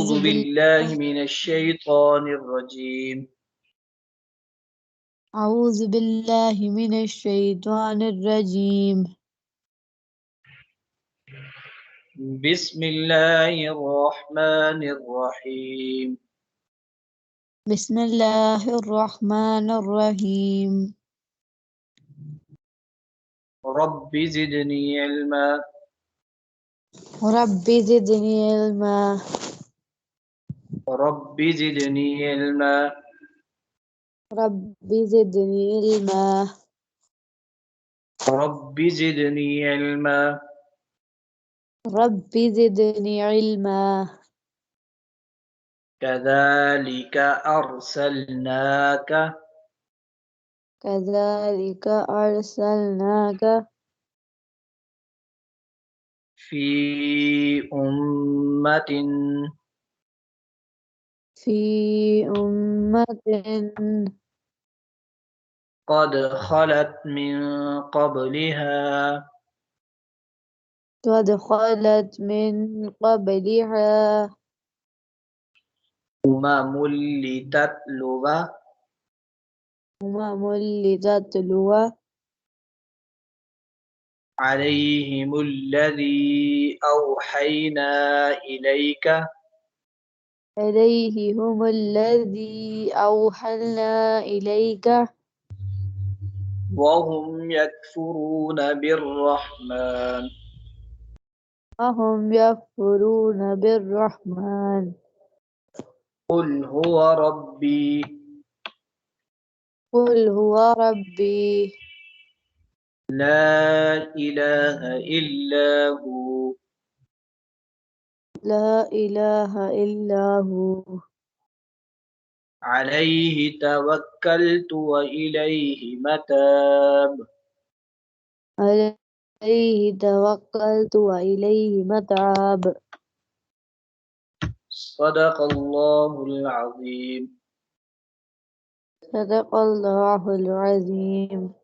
أعوذ بالله من الشيطان الرجيم. أعوذ بالله من الشيطان الرجيم. بسم الله الرحمن الرحيم. بسم الله الرحمن الرحيم. رب زدني علما. رب زدني علما. رب زدني علما. رب زدني علما. رب زدني علما. رب زدني علما. كذلك أرسلناك كذلك أرسلناك في أمة في أمة قد خلت من قبلها قد خلت من قبلها أمم لتتلو أمم لتتلو عليهم الذي أوحينا إليك إليهم الذي أوحينا إليك وهم يكفرون بالرحمن. وهم يكفرون بالرحمن. قل هو ربي قل هو ربي لا إله إلا هو لا إله إلا هو عليه توكلت وإليه متاب. عليه توكلت وإليه متاب. صدق الله العظيم. صدق الله العظيم.